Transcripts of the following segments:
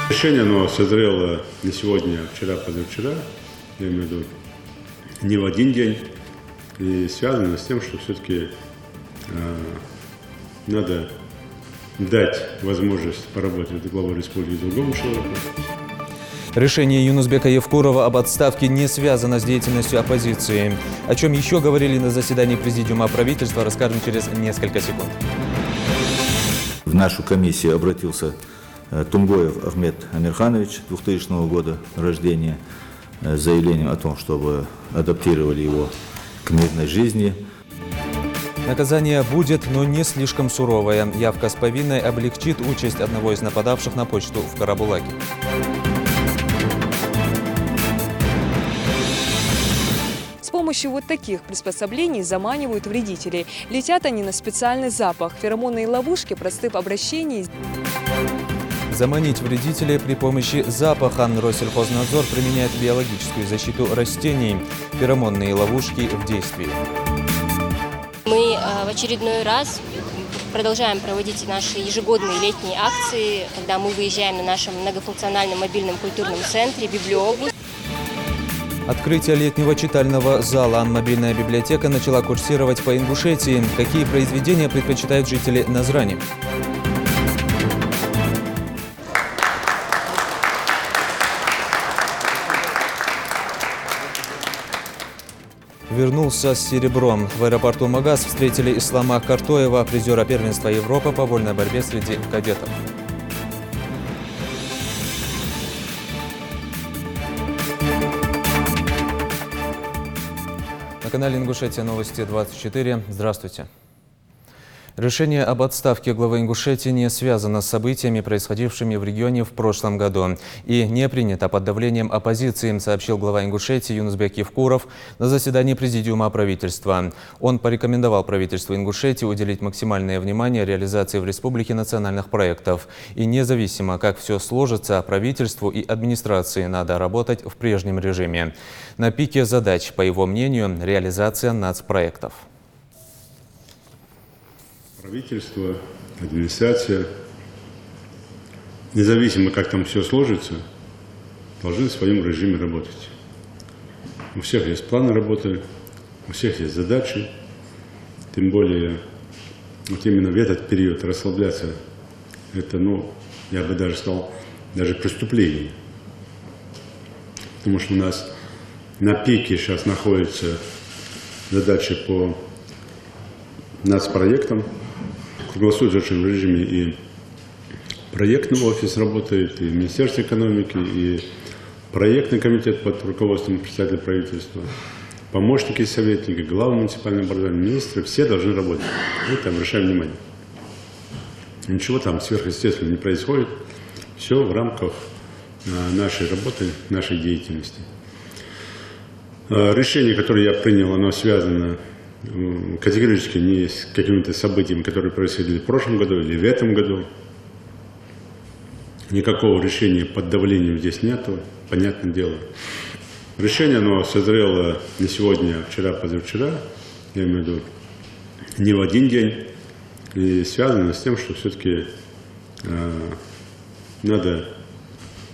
Решение оно созрело не сегодня, а вчера, позавчера, я имею в виду не в один день, и связано с тем, что все-таки надо дать возможность поработать главой республики другому человеку. Решение Юнусбека Евкурова об отставке не связано с деятельностью оппозиции. О чем еще говорили на заседании Президиума правительства, расскажем через несколько секунд. В нашу комиссию обратился Тумгоев Ахмед Амирханович, 2000 года рождения, с заявлением о том, чтобы адаптировали его к мирной жизни. Наказание будет, но не слишком суровое. Явка с повинной облегчит участь одного из нападавших на почту в Карабулаке. С помощью вот таких приспособлений заманивают вредителей. Летят они на специальный запах. Феромонные ловушки просты в обращении. Заманить вредителей при помощи запаха. Россельхознадзор применяет биологическую защиту растений. Феромонные ловушки в действии. Мы в очередной раз продолжаем проводить наши ежегодные летние акции, когда мы выезжаем на нашем многофункциональном мобильном культурном центре «Библиобласть». Открытие летнего читального зала. Мобильная библиотека начала курсировать по Ингушетии. Какие произведения предпочитают жители Назрани? Вернулся с серебром. В аэропорту Магаз встретили Ислама Картоева, призера первенства Европы по вольной борьбе среди кадетов. На канале Ингушетия новости 24. Здравствуйте. Решение об отставке главы Ингушетии не связано с событиями, происходившими в регионе в прошлом году, и не принято под давлением оппозиции, сообщил глава Ингушетии Юнусбек Евкуров на заседании Президиума правительства. Он порекомендовал правительству Ингушетии уделить максимальное внимание реализации в республике национальных проектов. И независимо, как все сложится, правительству и администрации надо работать в прежнем режиме. На пике задач, по его мнению, реализация нацпроектов. Правительство, администрация, независимо, как там все сложится, должны в своем режиме работать. У всех есть планы работы, у всех есть задачи. Тем более, вот именно в этот период расслабляться, это, я бы даже сказал, даже преступление. Потому что у нас на пике сейчас находятся задачи по нацпроектам. В круглосуточном режиме и проектный офис работает, и Министерство экономики, и проектный комитет под руководством председателя правительства, помощники советники, главы муниципального образования, министры, все должны работать. Это обращаем внимание. Ничего там сверхъестественного не происходит. Все в рамках нашей работы, нашей деятельности. Решение, которое я принял, оно связано категорически не с какими-то событиями, которые происходили в прошлом году или в этом году. Никакого решения под давлением здесь нету, понятное дело. Решение, оно созрело не сегодня, а вчера, позавчера, я имею в виду не в один день, и связано с тем, что все-таки надо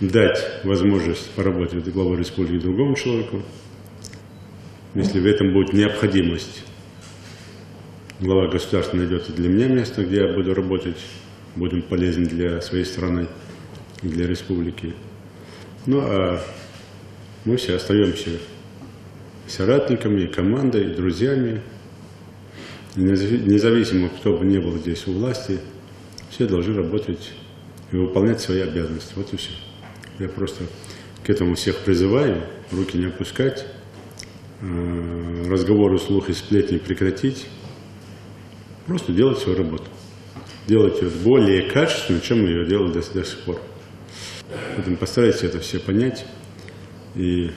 дать возможность поработать главой республики другому человеку, если в этом будет необходимость. Глава государства найдет и для меня место, где я буду работать, будем полезны для своей страны и для республики. Ну а мы все остаемся соратниками, и командой, и друзьями. И независимо, кто бы ни был здесь у власти, все должны работать и выполнять свои обязанности. Вот и все. Я просто к этому всех призываю, руки не опускать, разговоры, слух и сплетни прекратить. Просто делать свою работу. Делать ее более качественно, чем мы ее делали до сих пор. Поэтому постарайтесь это все понять и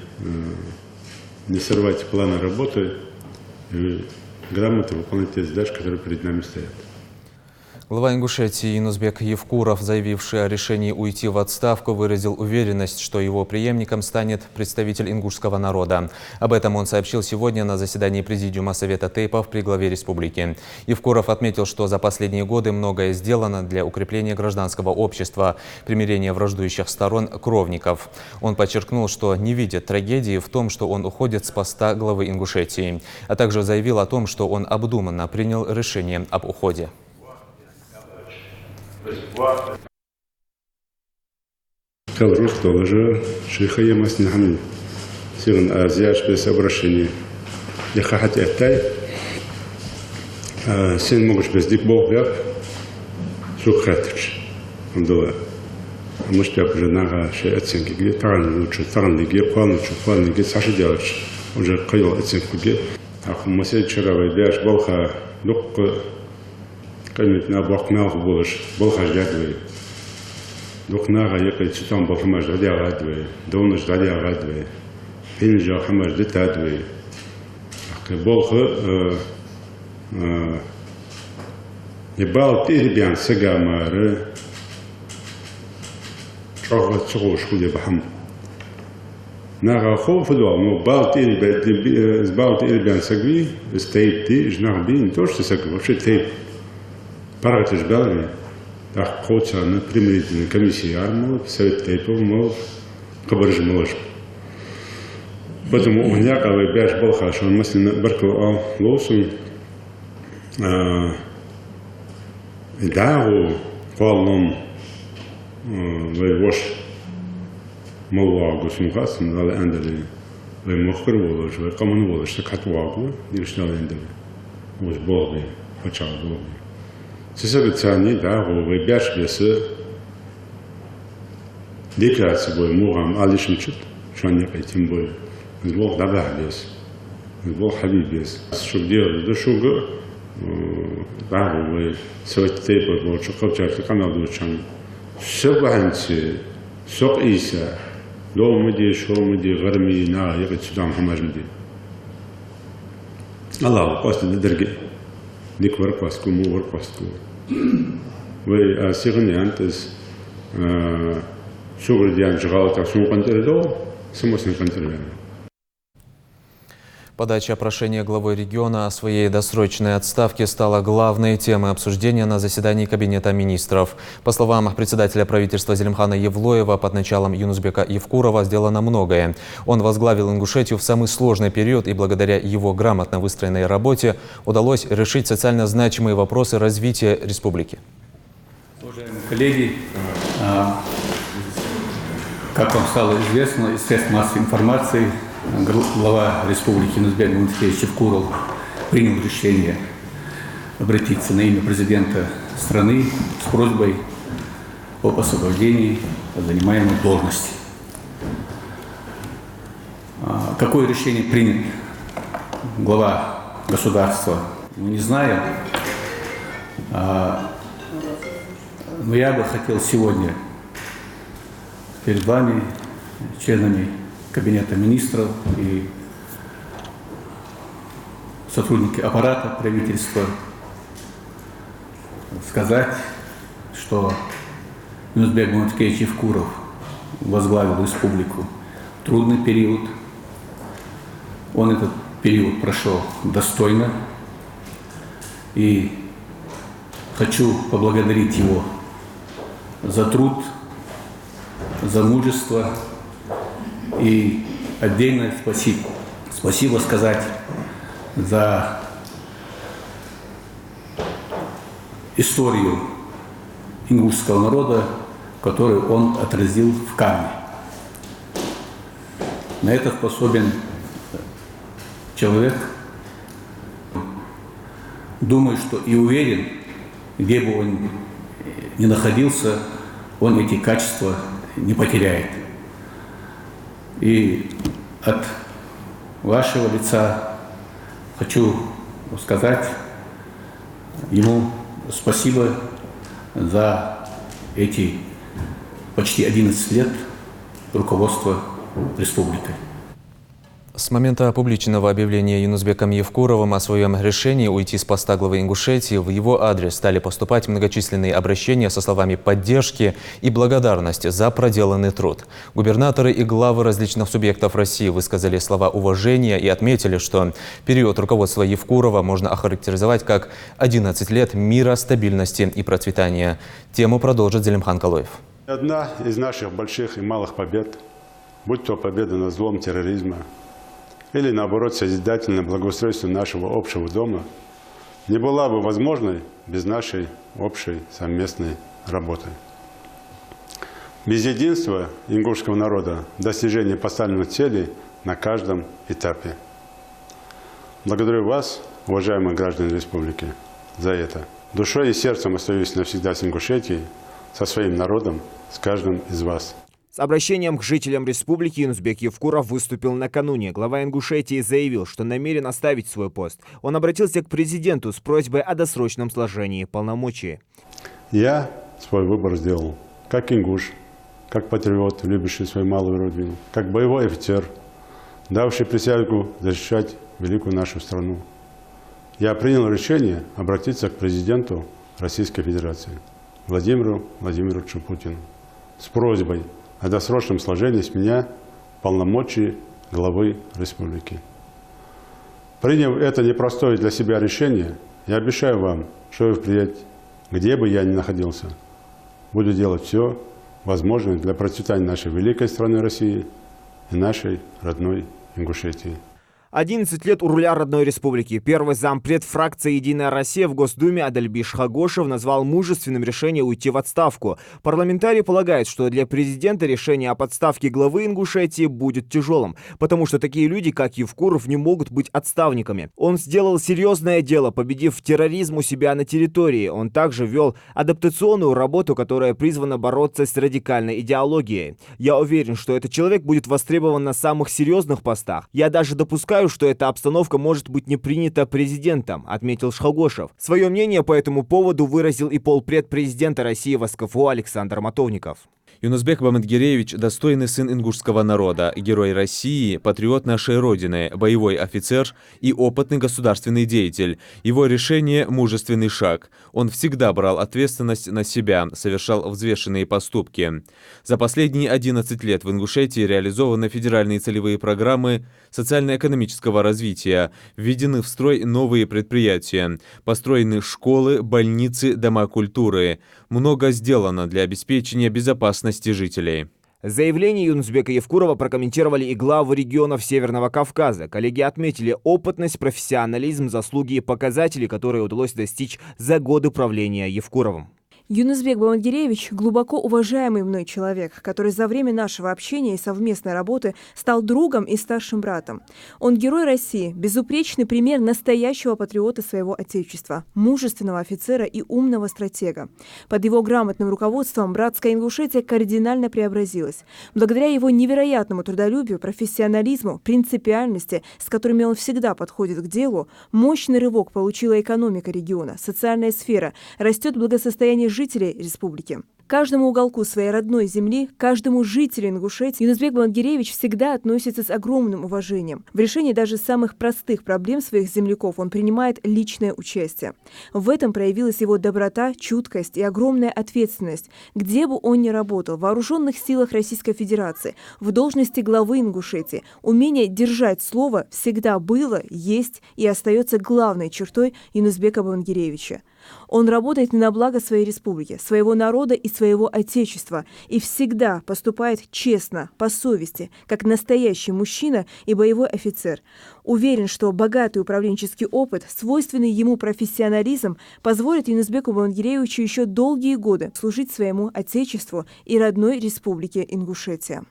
не сорвать планы работы и грамотно выполнять те задачи, которые перед нами стоят. Глава Ингушетии Юнусбек Евкуров, заявивший о решении уйти в отставку, выразил уверенность, что его преемником станет представитель ингушского народа. Об этом он сообщил сегодня на заседании Президиума Совета Тейпов при главе республики. Евкуров отметил, что за последние годы многое сделано для укрепления гражданского общества, примирения враждующих сторон, кровников. Он подчеркнул, что не видит трагедии в том, что он уходит с поста главы Ингушетии, а также заявил о том, что он обдуманно принял решение об уходе. Кавруш тоже шейха ямас нахми. Сигн азияш без обращения. Я хахати аттай. Сен могуш без дик бог яп. Сухратыч. Амдула. Муштяп женага шей оценки где таран лучше, таран лиге, план лиге, саши делач. Уже кайол оценку где. Ах, масей вчера вайдяш болха дук. Камит на бог мелх булыш, болха ждадвей. Духнага якой цитам болхамаш ждадвей, донуш ждадвей. Пинжа хамаш детадвей. Болха ебал тирбян сагамары. Чохва цугуш худе бахам. Нага хоф дол, но бал тирбян сагви, стейти жнахби, то что сагви, вообще тейп. Парагатыш Белави, так коца на примирительной комиссии армии, Совет Тейпов, мол, кабарж молож. Поэтому у меня, когда бяж болхаш, он мысленно баркал лосун, и дагу, колом, воевош, молвагу, смухасм, дали эндали, воемохкар волож, воекаман волож, так хатвагу, диршнал эндали, уж болби, почал болби. Сесагацани, да, вы бяш бесы декларация бой мурам алишмчит, что они этим бой. Сбол дабах бес, сбол хабиб бес. Шук делали, да шуга, да, вы Совет Тейпов, вот что копчарки канал дучан. Все баханцы, сок иса, ломади, шомади, гарми, на, якать сюда хамажмади. Аллах, после дерги. Дик варпаску, му варпаску. Вы сигнали антес шугрдиан жгалта сумкантердо, самосный контролер. Подача прошения главы региона о своей досрочной отставке стала главной темой обсуждения на заседании Кабинета министров. По словам председателя правительства Зелимхана Евлоева, под началом Юнусбека Евкурова сделано многое. Он возглавил Ингушетию в самый сложный период, и благодаря его грамотно выстроенной работе удалось решить социально значимые вопросы развития республики. Уважаемые коллеги, как вам стало известно из средств массовой информации, глава республики Юнусбек Мамытхеевич Евкуров принял решение обратиться на имя президента страны с просьбой об освобождении от занимаемой должности. Какое решение принят глава государства, мы не знаем. Но я бы хотел сегодня перед вами, членами Кабинета министров и сотрудники аппарата правительства, сказать, что Юнусбек Мамытхеевич Евкуров возглавил республику в трудный период. Он этот период прошел достойно. И хочу поблагодарить его за труд, за мужество. И отдельное спасибо сказать за историю ингушского народа, которую он отразил в камне. На это способен человек. Думаю, что и уверен, где бы он ни находился, он эти качества не потеряет. И от вашего лица хочу сказать ему спасибо за эти почти 11 лет руководства республикой. С момента публичного объявления Юнузбеком Евкуровым о своем решении уйти с поста главы Ингушетии в его адрес стали поступать многочисленные обращения со словами поддержки и благодарности за проделанный труд. Губернаторы и главы различных субъектов России высказали слова уважения и отметили, что период руководства Евкурова можно охарактеризовать как 11 лет мира, стабильности и процветания. Тему продолжит Зелимхан Калоев. Одна из наших больших и малых побед, будь то победа над злом терроризма, или, наоборот, созидательное благоустройство нашего общего дома, не была бы возможной без нашей общей совместной работы. Без единства ингушского народа достижение поставленных целей на каждом этапе. Благодарю вас, уважаемые граждане республики, за это. Душой и сердцем остаюсь навсегда с Ингушетией, со своим народом, с каждым из вас. С обращением к жителям республики Юнузбек Евкуров выступил накануне. Глава Ингушетии заявил, что намерен оставить свой пост. Он обратился к президенту с просьбой о досрочном сложении полномочий. Я свой выбор сделал, как ингуш, как патриот, любящий свою малую родину, как боевой офицер, давший присягу защищать великую нашу страну. Я принял решение обратиться к президенту Российской Федерации Владимиру Владимировичу Путину с просьбой о досрочном сложении с меня полномочий главы республики. Приняв это непростое для себя решение, я обещаю вам, что впредь, где бы я ни находился, буду делать все возможное для процветания нашей великой страны России и нашей родной Ингушетии. 11 лет у руля родной республики. Первый зампред фракции «Единая Россия» в Госдуме Адальбиш Хагошев назвал мужественным решение уйти в отставку. Парламентарий полагает, что для президента решение о подставке главы Ингушетии будет тяжелым, потому что такие люди, как Евкуров, не могут быть отставниками. Он сделал серьезное дело, победив терроризм у себя на территории. Он также вел адаптационную работу, которая призвана бороться с радикальной идеологией. Я уверен, что этот человек будет востребован на самых серьезных постах. Я даже допускаю, что эта обстановка может быть не принята президентом, отметил Шхагошев. Свое мнение по этому поводу выразил и полпред президента России в СКФУ Александр Матовников. Юнузбек Бамангиревич – достойный сын ингушского народа, герой России, патриот нашей Родины, боевой офицер и опытный государственный деятель. Его решение – мужественный шаг. Он всегда брал ответственность на себя, совершал взвешенные поступки. За последние 11 лет в Ингушетии реализованы федеральные целевые программы социально-экономического развития, введены в строй новые предприятия, построены школы, больницы, дома культуры. Много сделано для обеспечения безопасности жителей. Заявление Юнузбека Евкурова прокомментировали и главы регионов Северного Кавказа. Коллеги отметили опытность, профессионализм, заслуги и показатели, которые удалось достичь за годы правления Евкуровым. Юнузбек Бамангиревич – глубоко уважаемый мной человек, который за время нашего общения и совместной работы стал другом и старшим братом. Он герой России, безупречный пример настоящего патриота своего отечества, мужественного офицера и умного стратега. Под его грамотным руководством братская Ингушетия кардинально преобразилась. Благодаря его невероятному трудолюбию, профессионализму, принципиальности, с которыми он всегда подходит к делу, мощный рывок получила экономика региона, социальная сфера, растет благосостояние жителей республики. Каждому уголку своей родной земли, каждому жителю Ингушетии Юнузбек Бамангиревич всегда относится с огромным уважением. В решении даже самых простых проблем своих земляков он принимает личное участие. В этом проявилась его доброта, чуткость и огромная ответственность. Где бы он ни работал, в вооруженных силах Российской Федерации, в должности главы Ингушетии, умение держать слово всегда было, есть и остается главной чертой Юнузбека Бамангиревича. Он работает на благо своей республики, своего народа и своего отечества и всегда поступает честно, по совести, как настоящий мужчина и боевой офицер. Уверен, что богатый управленческий опыт, свойственный ему профессионализм, позволит Юнузбеку Бамангиревичу еще долгие годы служить своему отечеству и родной республике Ингушетия.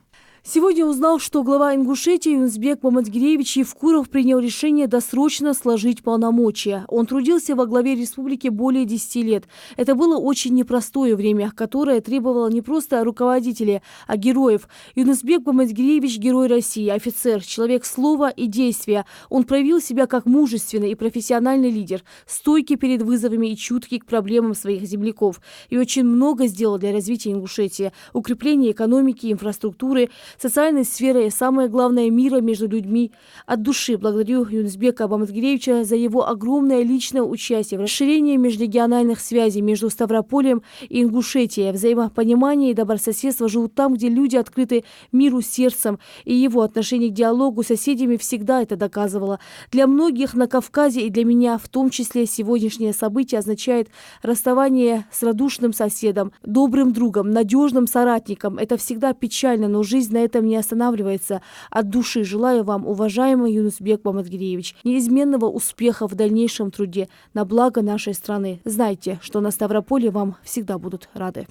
Сегодня узнал, что глава Ингушетии Юнузбек Бамангиревич Евкуров принял решение досрочно сложить полномочия. Он трудился во главе республики более 10 лет. Это было очень непростое время, которое требовало не просто руководителей, а героев. Юнузбек Бамангиревич – герой России, офицер, человек слова и действия. Он проявил себя как мужественный и профессиональный лидер, стойкий перед вызовами и чуткий к проблемам своих земляков. И очень много сделал для развития Ингушетии, укрепления экономики, инфраструктуры. социальной сферой и, самое главное, мира между людьми. От души благодарю Юнусбека Баматгиреевича за его огромное личное участие в расширении межрегиональных связей между Ставрополем и Ингушетией. Взаимопонимание и добрососедство живут там, где люди открыты миру сердцем, и его отношение к диалогу с соседями всегда это доказывало. Для многих на Кавказе и для меня в том числе сегодняшнее событие означает расставание с радушным соседом, добрым другом, надежным соратником. Это всегда печально, но жизнь на этом не останавливается. От души желаю вам, уважаемый Юнусбек Баматгиреевич, неизменного успеха в дальнейшем труде на благо нашей страны. Знайте, что на Ставрополе вам всегда будут рады.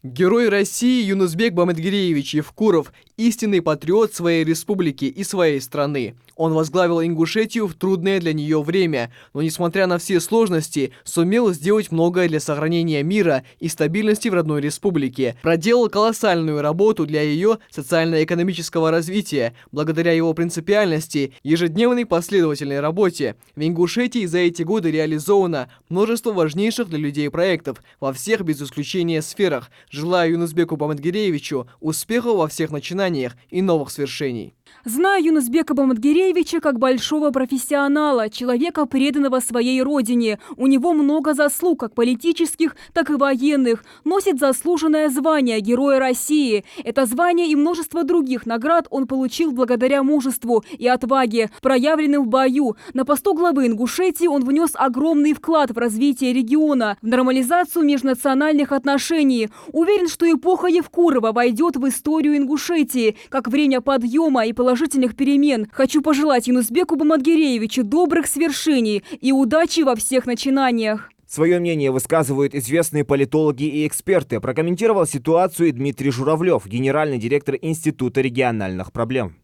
Герой России Юнусбек Баматгиреевич Евкуров – истинный патриот своей республики и своей страны. Он возглавил Ингушетию в трудное для нее время, но, несмотря на все сложности, сумел сделать многое для сохранения мира и стабильности в родной республике. Проделал колоссальную работу для ее социально-экономического развития, благодаря его принципиальности, ежедневной последовательной работе. В Ингушетии за эти годы реализовано множество важнейших для людей проектов во всех без исключения сферах. Желаю Юнусбеку Баматгиреевичу успехов во всех начинаниях и новых свершений. Знаю Юнусбека Баматгиреевича как большого профессионала, человека, преданного своей родине. У него много заслуг, как политических, так и военных. Носит заслуженное звание Героя России. Это звание и множество других наград он получил благодаря мужеству и отваге, проявленным в бою. На посту главы Ингушетии он внес огромный вклад в развитие региона, в нормализацию межнациональных отношений. Уверен, что эпоха Евкурова войдет в историю Ингушетии, как время подъема и положительных перемен. Хочу пожелать Юнусбеку Баматгиреевичу добрых свершений и удачи во всех начинаниях. Свое мнение высказывают известные политологи и эксперты. Прокомментировал ситуацию и Дмитрий Журавлев, генеральный директор Института региональных проблем.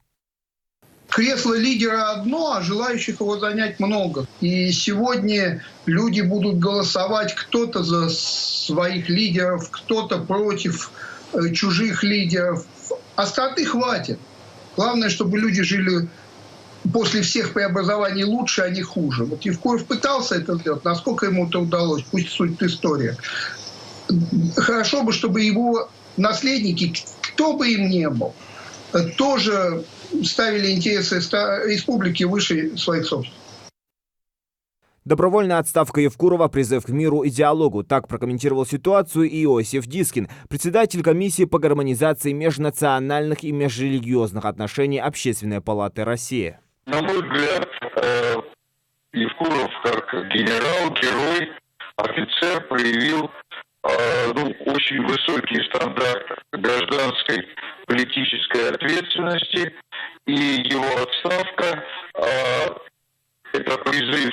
Кресло лидера одно, а желающих его занять много. И сегодня люди будут голосовать кто-то за своих лидеров, кто-то против чужих лидеров. Остроты хватит. Главное, чтобы люди жили после всех преобразований лучше, а не хуже. Вот Евкуров пытался это сделать. Насколько ему это удалось, пусть судит история. Хорошо бы, чтобы его наследники, кто бы им ни был, тоже ставили интересы республики выше своих собственных. Добровольная отставка Евкурова – призыв к миру и диалогу. Так прокомментировал ситуацию Иосиф Дискин, председатель комиссии по гармонизации межнациональных и межрелигиозных отношений Общественной палаты России. На мой взгляд, Евкуров как генерал, герой, офицер проявил очень высокий стандарт гражданской политической ответственности, и его отставка это призыв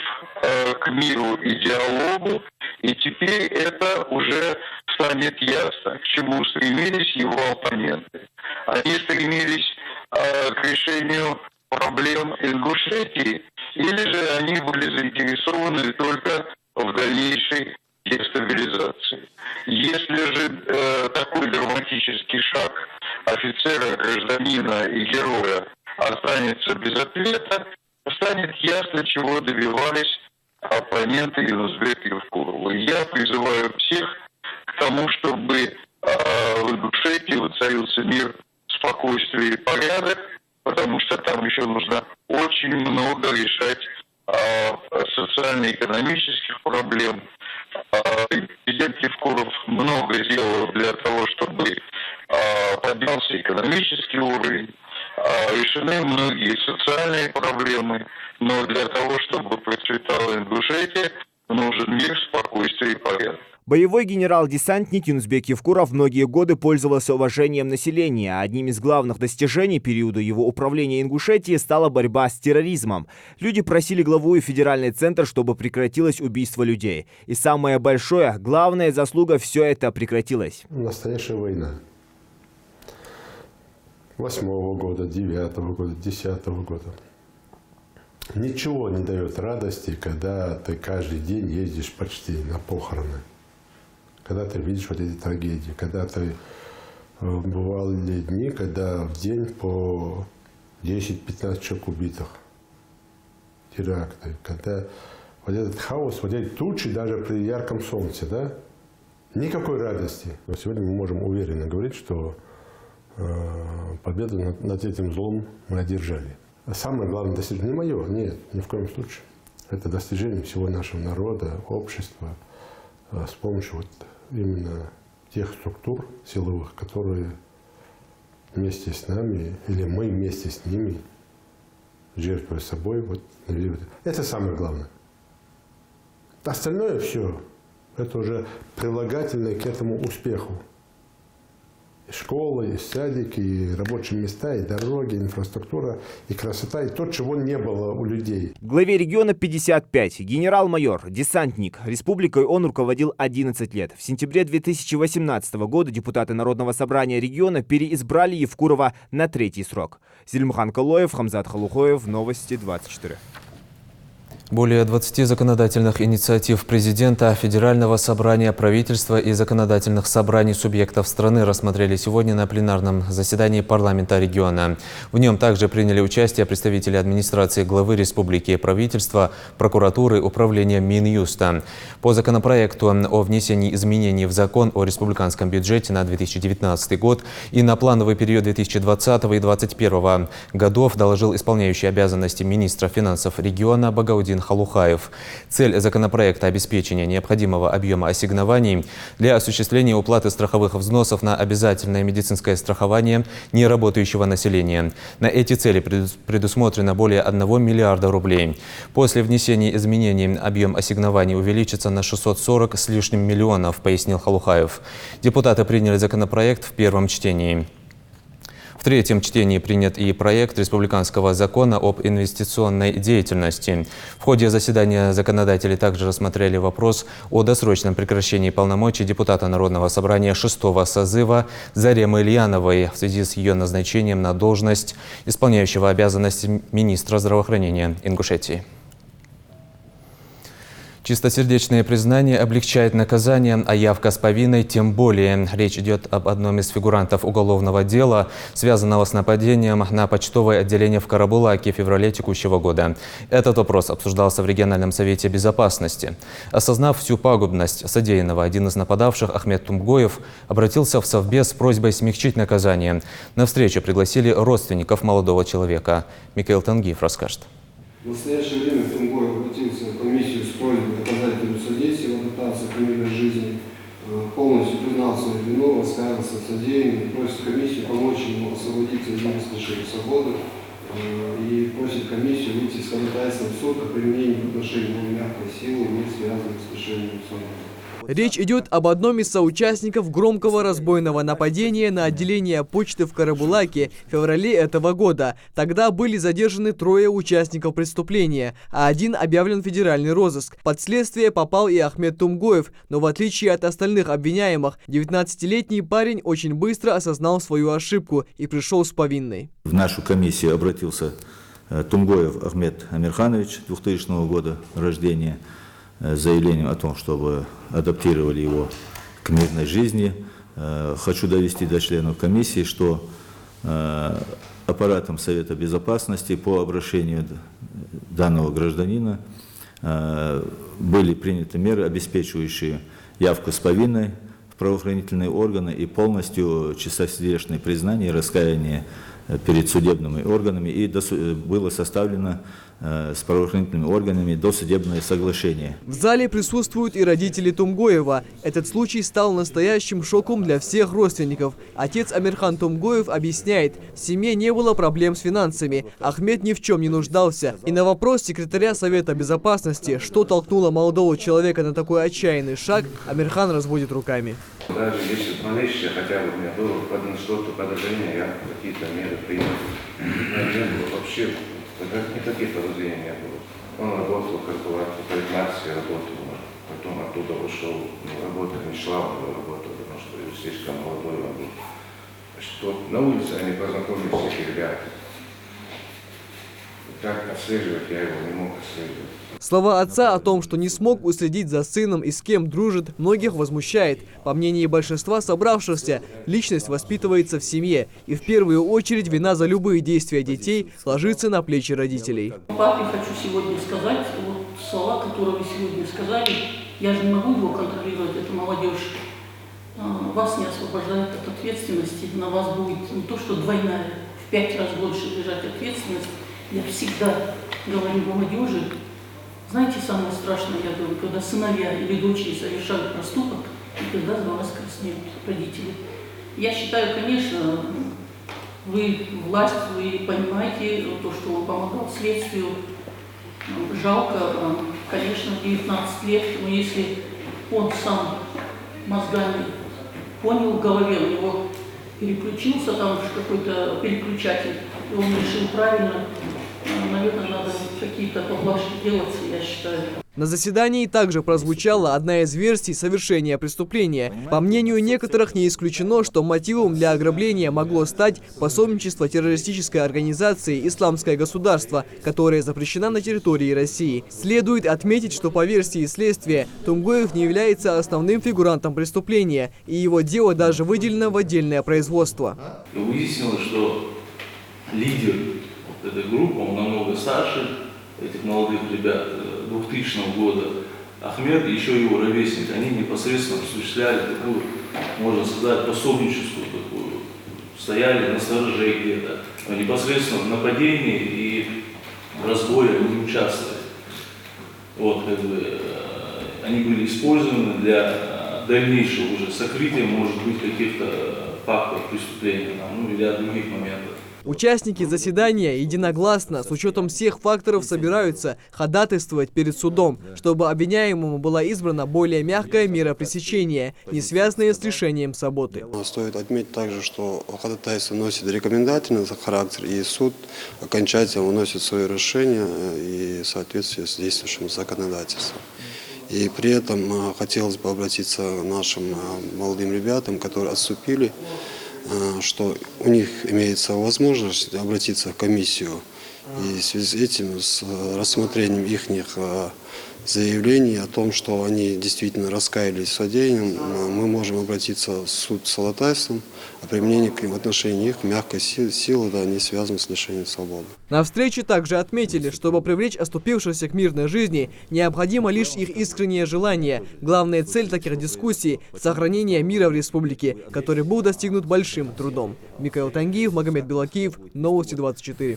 к миру и диалогу, и теперь это уже станет ясно, к чему стремились его оппоненты. Они стремились к решению проблем Ингушетии, или же они были заинтересованы только в дальнейшей дестабилизации. Если же такой драматический шаг офицера, гражданина и героя останется без ответа, станет ясно, чего добивались оппоненты Юнусбека Евкурова. Я призываю всех к тому, чтобы в Ингушетии воцарился мир, спокойствие и порядок, потому что там еще нужно очень много решать социально-экономических проблем. Президент Евкуров много сделал для того, чтобы поднялся экономический уровень, решены многие социальные проблемы, но для того, чтобы процветала Ингушетия, нужен мир, спокойствие и порядок. Боевой генерал-десантник Юнусбек Евкуров многие годы пользовался уважением населения. Одним из главных достижений периода его управления Ингушетией стала борьба с терроризмом. Люди просили главу и федеральный центр, чтобы прекратилось убийство людей. И самое большое, главная заслуга, все это прекратилось. Настоящая война. 8-го года, 9-го года, 10-го года. Ничего не дает радости, когда ты каждый день ездишь почти на похороны. Когда ты видишь вот эти трагедии, когда ты бывали дни, когда в день по 10-15 человек убитых, теракты, когда вот этот хаос, вот эти тучи даже при ярком солнце, да, никакой радости. Но сегодня мы можем уверенно говорить, что победу над этим злом мы одержали. А самое главное достижение не мое, нет, ни в коем случае. Это достижение всего нашего народа, общества, с помощью вот именно тех структур силовых, которые вместе с нами, или мы вместе с ними, жертвуя собой, вот, это самое главное. Остальное все, это уже прилагательное к этому успеху. И школы, и садики, и рабочие места, и дороги, и инфраструктура, и красота, и то, чего не было у людей. Главе региона 55, генерал-майор, десантник. Республикой он руководил 11 лет. В сентябре 2018 года депутаты Народного собрания региона переизбрали Евкурова на 3-й срок. Зельмхан Калоев, Хамзат Халухоев, Новости 24. Более 20 законодательных инициатив президента, Федерального собрания, правительства и законодательных собраний субъектов страны рассмотрели сегодня на пленарном заседании парламента региона. В нем также приняли участие представители администрации главы республики, правительства, прокуратуры, управления Минюста. По законопроекту о внесении изменений в закон о республиканском бюджете на 2019 год и на плановый период 2020 и 2021 годов доложил исполняющий обязанности министра финансов региона Багаудин Халухаев. Цель законопроекта – обеспечение необходимого объема ассигнований для осуществления уплаты страховых взносов на обязательное медицинское страхование неработающего населения. На эти цели предусмотрено более 1 миллиарда рублей. После внесения изменений объем ассигнований увеличится на 640 с лишним миллионов, пояснил Халухаев. Депутаты приняли законопроект в первом чтении. В третьем чтении принят и проект республиканского закона об инвестиционной деятельности. В ходе заседания законодатели также рассмотрели вопрос о досрочном прекращении полномочий депутата Народного собрания 6-го созыва Заремы Ильяновой в связи с ее назначением на должность исполняющего обязанности министра здравоохранения Ингушетии. Чистосердечное признание облегчает наказание, а явка с повинной тем более. Речь идет об одном из фигурантов уголовного дела, связанного с нападением на почтовое отделение в Карабулаке в феврале текущего года. Этот вопрос обсуждался в региональном совете безопасности. Осознав всю пагубность содеянного, один из нападавших, Ахмед Тумгоев, обратился в Совбез с просьбой смягчить наказание. На встречу пригласили родственников молодого человека. Микаил Тангиев расскажет. В настоящее время Тумгоев обратился в комиссию с просьбой оказать ему содействие в адаптации к мирной жизни, полностью признал свою вину, раскаялся в содеянном и просит комиссию помочь ему освободиться из лишения свободы и просит комиссию выйти с ходатайством в суд о применении в отношении мягкой силы, не связанной с лишением свободы. Речь идет об одном из соучастников громкого разбойного нападения на отделение почты в Карабулаке в феврале этого года. Тогда были задержаны 3 участников преступления, а 1 объявлен в федеральный розыск. Под следствие попал и Ахмед Тумгоев, но в отличие от остальных обвиняемых, 19-летний парень очень быстро осознал свою ошибку и пришел с повинной. В нашу комиссию обратился Тумгоев Ахмед Амирханович, 2000 года рождения, с заявлением о том, чтобы адаптировали его к мирной жизни. Хочу довести до членов комиссии, что аппаратом Совета Безопасности по обращению данного гражданина были приняты меры, обеспечивающие явку с повинной в правоохранительные органы и полностью чистосердечное признание и раскаяние перед судебными органами, и было составлено с правоохранительными органами досудебное соглашение. В зале присутствуют и родители Тумгоева. Этот случай стал настоящим шоком для всех родственников. Отец Амирхан Тумгоев объясняет, в семье не было проблем с финансами. Ахмед ни в чем не нуждался. И на вопрос секретаря Совета Безопасности, что толкнуло молодого человека на такой отчаянный шаг, Амирхан разводит руками. Даже если бы малейшее хотя бы у меня было что-то подозрение, я какие-то меры принял. Не было вообще, никаких подозрений не было. Он работал как бы в парикмахерской, работал, потом оттуда ушел, работа не шла, он работал, потому что слишком молодой он был. Что на улице они познакомились всех ребят. Так отслеживать я его не мог отслеживать. Слова отца о том, что не смог уследить за сыном и с кем дружит, многих возмущает. По мнению большинства собравшихся, личность воспитывается в семье. И в первую очередь вина за любые действия детей ложится на плечи родителей. Папе хочу сегодня сказать, вот слова, которые вы сегодня сказали, я же не могу его контролировать, это молодежь. вас не освобождают от ответственности, на вас будет не то что двойная, в 5 раз больше лежать ответственность. Я всегда говорю молодежи, знаете, самое страшное, я говорю, когда сыновья или дочери совершают проступок, и когда за вас краснеют родители. Я считаю, конечно, вы власть, вы понимаете то, что он помогал следствию. Жалко, конечно, 19 лет, но если он сам мозгами понял в голове, у него переключился там какой-то переключатель, и он решил правильно, наверное, надо какие-то поблажки делать, я считаю. На заседании также прозвучала одна из версий совершения преступления. По мнению некоторых, не исключено, что мотивом для ограбления могло стать пособничество террористической организации «Исламское государство», которая запрещена на территории России. Следует отметить, что по версии следствия Тумгоев не является основным фигурантом преступления, и его дело даже выделено в отдельное производство. Выяснилось, что лидер этой группы, он намного старше этих молодых ребят, 2000 года, Ахмед и еще его ровесник, они непосредственно осуществляли такую, можно сказать, пособническую такую, стояли на стороже где-то, непосредственно в нападении и в разбое они участвовали. Вот, как бы, они были использованы для дальнейшего уже сокрытия, может быть, каких-то фактов преступления, ну или других моментов. Участники заседания единогласно, с учетом всех факторов, собираются ходатайствовать перед судом, чтобы обвиняемому была избрана более мягкая мера пресечения, не связанная с лишением свободы. Стоит отметить также, что ходатайство носит рекомендательный характер, и суд окончательно выносит свое решение и в соответствии с действующим законодательством. И при этом хотелось бы обратиться к нашим молодым ребятам, которые отступили, что у них имеется возможность обратиться в комиссию, и в связи с этим, с рассмотрением их заявлений о том, что они действительно раскаялись в содеянном, мы можем обратиться в суд с ходатайством о применении к ним в отношении их мягкой силы, да, не связанной с лишением свободы. На встрече также отметили, чтобы привлечь оступившихся к мирной жизни, необходимо лишь их искреннее желание. Главная цель таких дискуссий – сохранение мира в республике, который был достигнут большим трудом. Михаил Тангиев, Магомед Белакиев, Новости 24.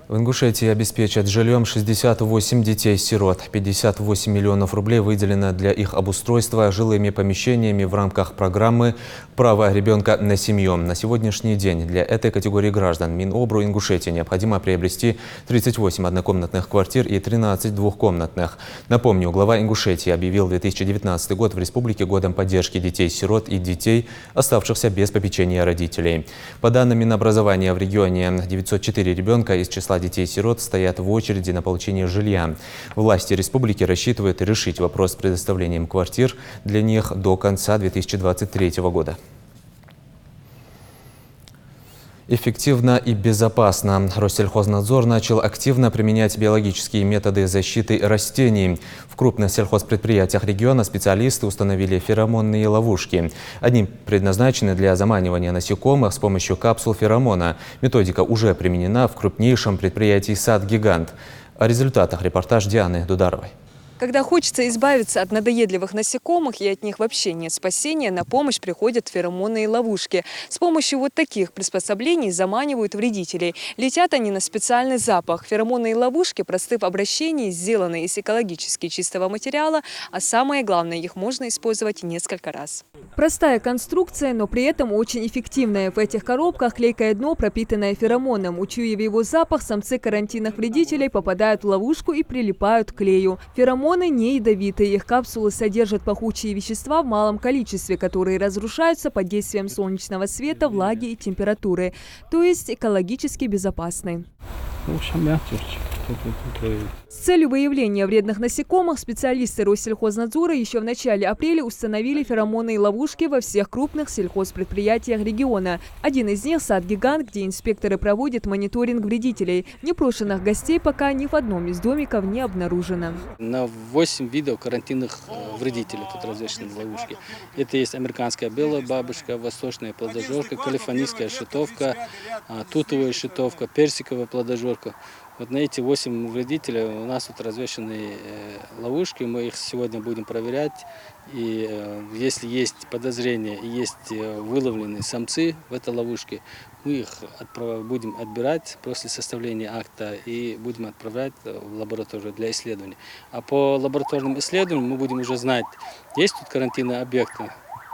В Ингушетии обеспечат жильем 68 детей-сирот. 58 миллионов рублей выделено для их обустройства жилыми помещениями в рамках программы «Право ребенка на семью». На сегодняшний день для этой категории граждан Минобру Ингушетии необходимо приобрести 38 однокомнатных квартир и 13 двухкомнатных. Напомню, глава Ингушетии объявил 2019 год в республике годом поддержки детей-сирот и детей, оставшихся без попечения родителей. По данным Минобразования, в регионе 904 ребенка из числа детей-сирот стоят в очереди на получение жилья. Власти республики рассчитывают решить вопрос с предоставлением квартир для них до конца 2023 года. Эффективно и безопасно. Россельхознадзор начал активно применять биологические методы защиты растений. В крупных сельхозпредприятиях региона специалисты установили феромонные ловушки. Одни предназначены для заманивания насекомых с помощью капсул феромона. Методика уже применена в крупнейшем предприятии «Сад-гигант». О результатах репортаж Дианы Дударовой. Когда хочется избавиться от надоедливых насекомых и от них вообще нет спасения, на помощь приходят феромонные ловушки. С помощью вот таких приспособлений заманивают вредителей. Летят они на специальный запах. Феромонные ловушки просты в обращении, сделаны из экологически чистого материала, а самое главное, их можно использовать несколько раз. Простая конструкция, но при этом очень эффективная. В этих коробках клейкое дно, пропитанное феромоном. Учуяв его запах, самцы карантинных вредителей попадают в ловушку и прилипают к клею. Феромоны не ядовитые. Их капсулы содержат пахучие вещества в малом количестве, которые разрушаются под действием солнечного света, влаги и температуры. То есть экологически безопасны. С целью выявления вредных насекомых специалисты Россельхознадзора еще в начале апреля установили феромонные ловушки во всех крупных сельхозпредприятиях региона. Один из них – «Сад-гигант», где инспекторы проводят мониторинг вредителей. Непрошенных гостей пока ни в одном из домиков не обнаружено. На 8 видов карантинных вредителей, которые развешаны в ловушке. Это есть американская белая бабочка, восточная плодожорка, калифорнийская шитовка, тутовая шитовка, персиковая плодожорка. Вот на эти 8 вредителей у нас тут развешаны ловушки, мы их сегодня будем проверять. И если есть подозрения и есть выловленные самцы в этой ловушке, мы их будем отбирать после составления акта и будем отправлять в лабораторию для исследований. А по лабораторным исследованиям мы будем уже знать, есть тут карантинные объекты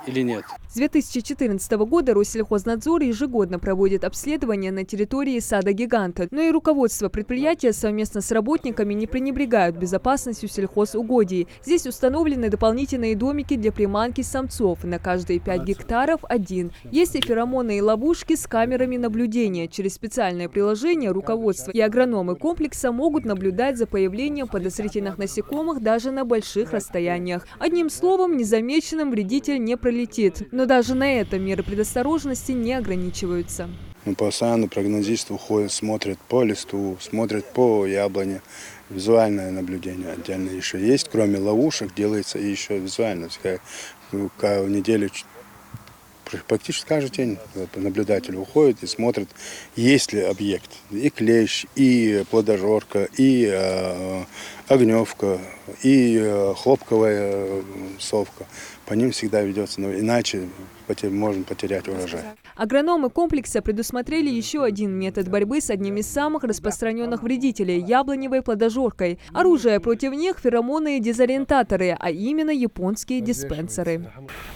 или нет. С 2014 года Россельхознадзор ежегодно проводит обследования на территории сада-гиганта, но и руководство предприятия совместно с работниками не пренебрегают безопасностью сельхозугодий. Здесь установлены дополнительные домики для приманки самцов, на каждые 5 гектаров один. Есть и феромонные ловушки с камерами наблюдения. Через специальное приложение руководство и агрономы комплекса могут наблюдать за появлением подозрительных насекомых даже на больших расстояниях. Одним словом, незамеченным вредитель не пролетит. Но даже на это меры предосторожности не ограничиваются. Постоянно прогнозисты уходят, смотрят по листу, смотрят по яблоне. Визуальное наблюдение отдельно еще есть. Кроме ловушек делается и еще визуально. В неделю практически каждый день наблюдатель уходит и смотрит, есть ли объект. И клещ, и плодожорка, и огневка, и хлопковая совка. По ним всегда ведется, но иначе можно потерять урожай. Агрономы комплекса предусмотрели еще один метод борьбы с одним из самых распространенных вредителей – яблоневой плодожоркой. Оружие против них – феромонные дезориентаторы, а именно японские диспенсеры.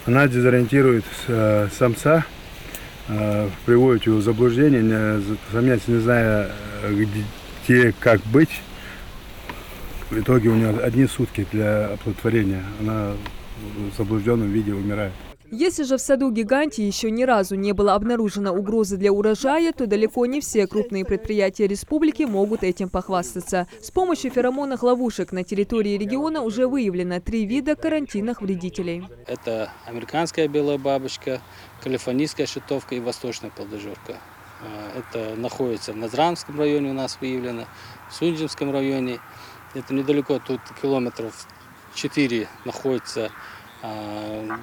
Она дезориентирует самца, приводит его в заблуждение, самец, не зная, где, как быть. В итоге у нее одни сутки для оплодотворения. Она в заблужденном виде умирает. Если же в саду-гиганте еще ни разу не было обнаружено угрозы для урожая, то далеко не все крупные предприятия республики могут этим похвастаться. С помощью феромонных ловушек на территории региона уже выявлено 3 вида карантинных вредителей. Это американская белая бабочка, калифорнийская шитовка и восточная плодожорка. Это находится в Назранском районе, у нас выявлено, в Сунджимском районе. Это недалеко, тут километров 4 находится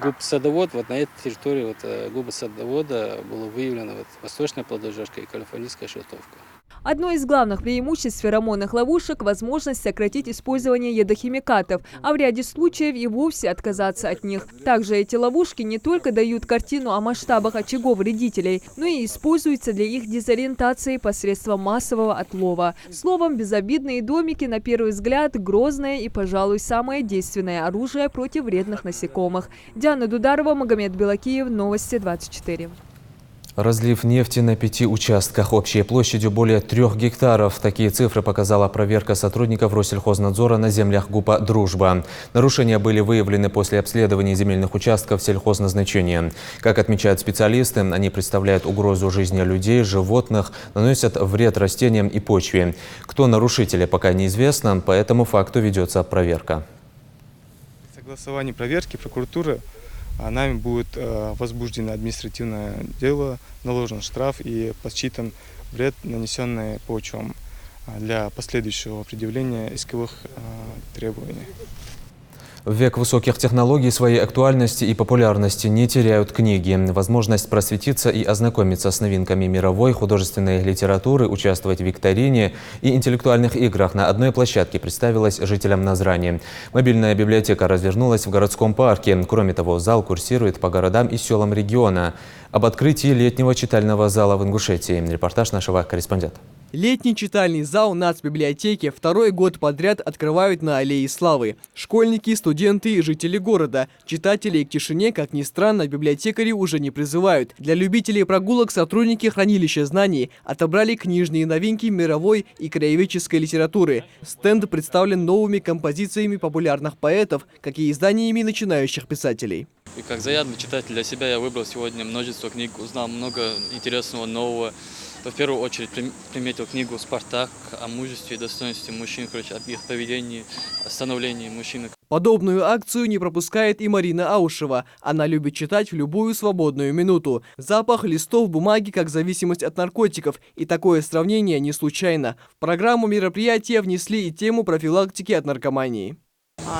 губ-садовод. Вот на этой территории губа-садовода было выявлено восточная плодожорка и калифорнийская шитовка. Одно из главных преимуществ феромонных ловушек – возможность сократить использование ядохимикатов, а в ряде случаев и вовсе отказаться от них. Также эти ловушки не только дают картину о масштабах очагов вредителей, но и используются для их дезориентации посредством массового отлова. Словом, безобидные домики, на первый взгляд, грозное и, пожалуй, самое действенное оружие против вредных насекомых. Диана Дударова, Магомед Белакиев, Новости 24. Разлив нефти на 5 участках общей площадью более 3 гектаров. Такие цифры показала проверка сотрудников Россельхознадзора на землях ГУПа «Дружба». Нарушения были выявлены после обследования земельных участков сельхозназначения. Как отмечают специалисты, они представляют угрозу жизни людей, животных, наносят вред растениям и почве. Кто нарушители, пока неизвестно, по этому факту ведется проверка. Согласование проверки прокуратуры нами будет возбуждено административное дело, наложен штраф и подсчитан вред, нанесенный почвам, для последующего предъявления исковых требований. В век высоких технологий своей актуальности и популярности не теряют книги. Возможность просветиться и ознакомиться с новинками мировой художественной литературы, участвовать в викторине и интеллектуальных играх на одной площадке представилась жителям Назрани. Мобильная библиотека развернулась в городском парке. Кроме того, зал курсирует по городам и селам региона. Об открытии летнего читального зала в Ингушетии. Репортаж нашего корреспондента. Летний читальный зал нацбиблиотеки второй год подряд открывают на Аллее Славы. Школьники, студенты и жители города. Читателей к тишине, как ни странно, библиотекари уже не призывают. Для любителей прогулок сотрудники хранилища знаний отобрали книжные новинки мировой и краеведческой литературы. Стенд представлен новыми композициями популярных поэтов, как и изданиями начинающих писателей. И как заядлый читатель для себя я выбрал сегодня множество книг, узнал много интересного, нового. В первую очередь приметил книгу «Спартак» о мужестве и достоинстве мужчин, об их поведении, становлении мужчин. Подобную акцию не пропускает и Марина Аушева. Она любит читать в любую свободную минуту. Запах листов бумаги как зависимость от наркотиков. И такое сравнение не случайно. В программу мероприятия внесли и тему профилактики от наркомании.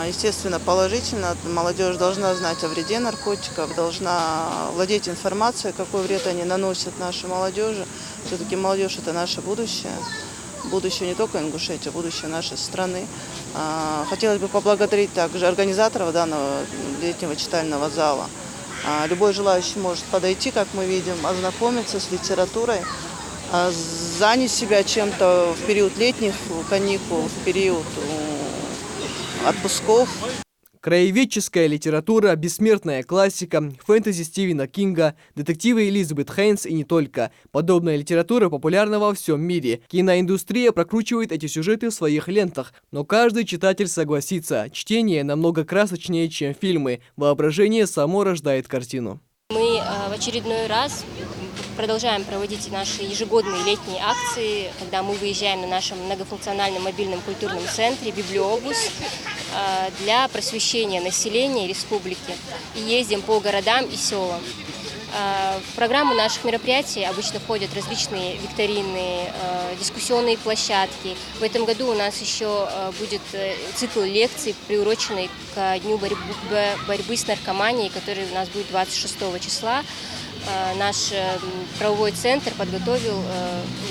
Естественно, положительно. Молодежь должна знать о вреде наркотиков, должна владеть информацией, какой вред они наносят нашей молодежи. Все-таки молодежь – это наше будущее. будущее не только Ингушетии, будущее нашей страны. Хотелось бы поблагодарить также организаторов данного летнего читального зала. Любой желающий может подойти, как мы видим, ознакомиться с литературой, занять себя чем-то в период летних каникул, в период отпусков. Краеведческая литература, бессмертная классика, фэнтези Стивена Кинга, детективы Элизабет Хейнс и не только. Подобная литература популярна во всем мире. Киноиндустрия прокручивает эти сюжеты в своих лентах. Но каждый читатель согласится, чтение намного красочнее, чем фильмы. Воображение само рождает картину. Мы в очередной раз продолжаем проводить наши ежегодные летние акции, когда мы выезжаем на нашем многофункциональном мобильном культурном центре «Библиобус» для просвещения населения республики и ездим по городам и селам. В программу наших мероприятий обычно входят различные викторины, дискуссионные площадки. В этом году у нас еще будет цикл лекций, приуроченный к Дню борьбы с наркоманией, который у нас будет 26 числа. Наш правовой центр подготовил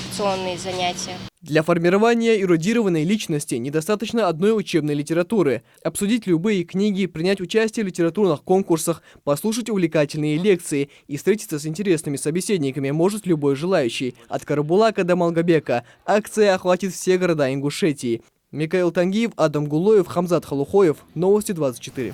лекционные занятия. Для формирования эрудированной личности недостаточно одной учебной литературы. Обсудить любые книги, принять участие в литературных конкурсах, послушать увлекательные лекции и встретиться с интересными собеседниками может любой желающий. От Карабулака до Малгобека. Акция охватит все города Ингушетии. Микаил Тангиев, Адам Гулоев, Хамзат Халухоев. Новости 24.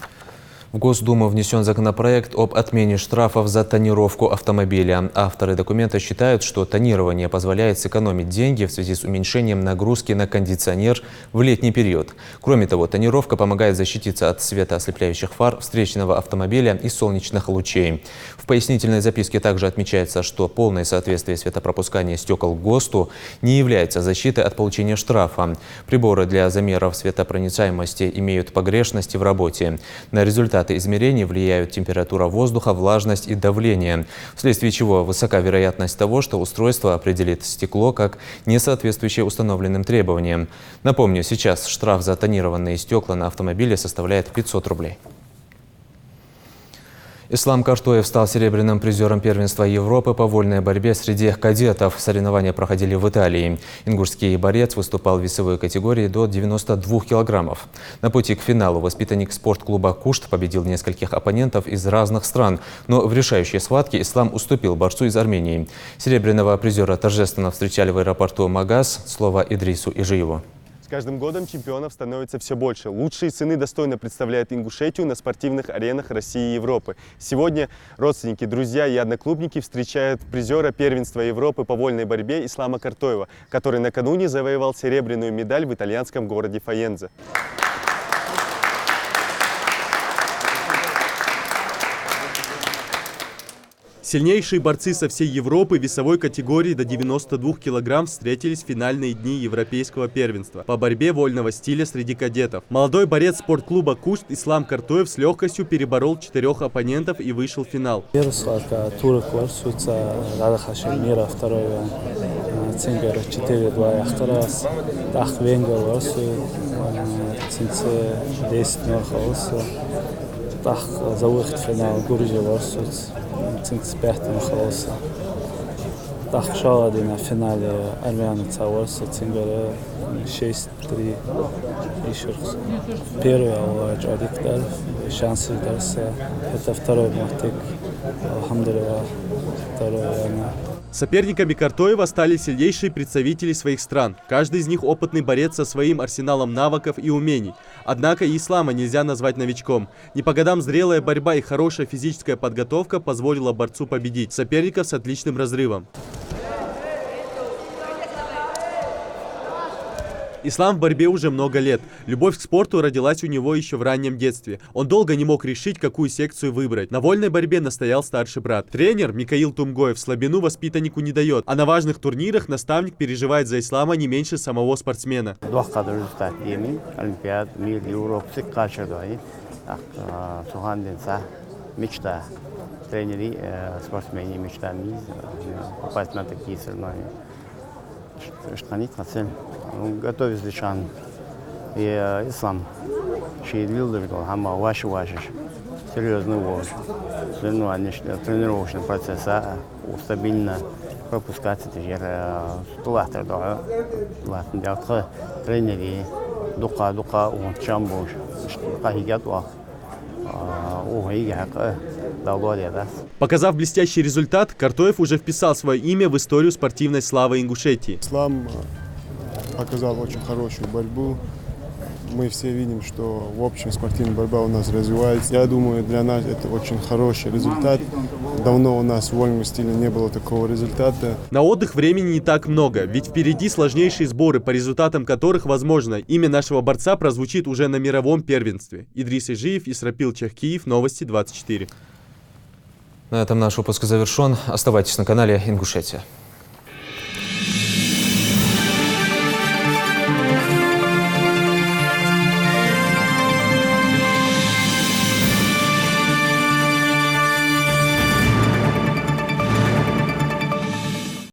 В Госдуму внесен законопроект об отмене штрафов за тонировку автомобиля. Авторы документа считают, что тонирование позволяет сэкономить деньги в связи с уменьшением нагрузки на кондиционер в летний период. Кроме того, тонировка помогает защититься от света ослепляющих фар встречного автомобиля и солнечных лучей. В пояснительной записке также отмечается, что полное соответствие светопропускания стекол ГОСТу не является защитой от получения штрафа. Приборы для замеров светопроницаемости имеют погрешности в работе. На результат измерений влияют температура воздуха, влажность и давление, вследствие чего высока вероятность того, что устройство определит стекло как несоответствующее установленным требованиям. Напомню, сейчас штраф за тонированные стекла на автомобиле составляет 500 рублей. Ислам Картоев стал серебряным призером первенства Европы по вольной борьбе среди кадетов. Соревнования проходили в Италии. Ингушский борец выступал в весовой категории до 92 килограммов. На пути к финалу воспитанник спортклуба «Кушт» победил нескольких оппонентов из разных стран, но в решающей схватке Ислам уступил борцу из Армении. Серебряного призера торжественно встречали в аэропорту Магаз. Слово Идрису Ижиеву. С каждым годом чемпионов становится все больше. Лучшие сыны достойно представляют Ингушетию на спортивных аренах России и Европы. Сегодня родственники, друзья и одноклубники встречают призера первенства Европы по вольной борьбе Ислама Картоева, который накануне завоевал серебряную медаль в итальянском городе Фаензе. Сильнейшие борцы со всей Европы весовой категории до 92 килограмм встретились в финальные дни европейского первенства по борьбе вольного стиля среди кадетов. Молодой борец спортклуба «Кушт» Ислам Картоев с легкостью переборол 4 оппонентов и вышел в финал. Первая схватка турок versus Радахашин мира, второй Цингер 4-2 Ахтарас, Тах Венгер versus Цинце 10-0 Хаоса, Тах за выход в финал Гурджи versus 5-5 Хаоса. Так Шалади на финале армянца versus Цингера 6-3 Ишурс. Первый Джадиктар, шансы дарса. Это второй махтик. Алхамдулилlah, второй она. Соперниками Картоева стали сильнейшие представители своих стран. Каждый из них опытный борец со своим арсеналом навыков и умений. Однако и Ислама нельзя назвать новичком. Не по годам зрелая борьба и хорошая физическая подготовка позволила борцу победить соперников с отличным разрывом. Ислам в борьбе уже много лет. Любовь к спорту родилась у него еще в раннем детстве. Он долго не мог решить, какую секцию выбрать. На вольной борьбе настоял старший брат. Тренер Микаил Тумгоев слабину воспитаннику не дает. А на важных турнирах наставник переживает за Ислама не меньше самого спортсмена. Мечта. Тренеры, спортсмены мечтами попасть на такие соревнования. Готовится лишан и Ислам шейлил хама ваши серьезный вож. Тренировочный процесс стабильно выпускать это же тулахтер да латн дятха тренери дука он чамбуш хагят ва Показав блестящий результат, Картоев уже вписал свое имя в историю спортивной славы Ингушетии. Ислам показал очень хорошую борьбу. Мы все видим, что в общем спортивная борьба у нас развивается. Я думаю, для нас это очень хороший результат. Давно у нас в вольном стиле не было такого результата. На отдых времени не так много, ведь впереди сложнейшие сборы, по результатам которых, возможно, имя нашего борца прозвучит уже на мировом первенстве. Идрис Ижиев, Исрапил Чахкиев, Новости 24. На этом наш выпуск завершен. Оставайтесь на канале Ингушетия.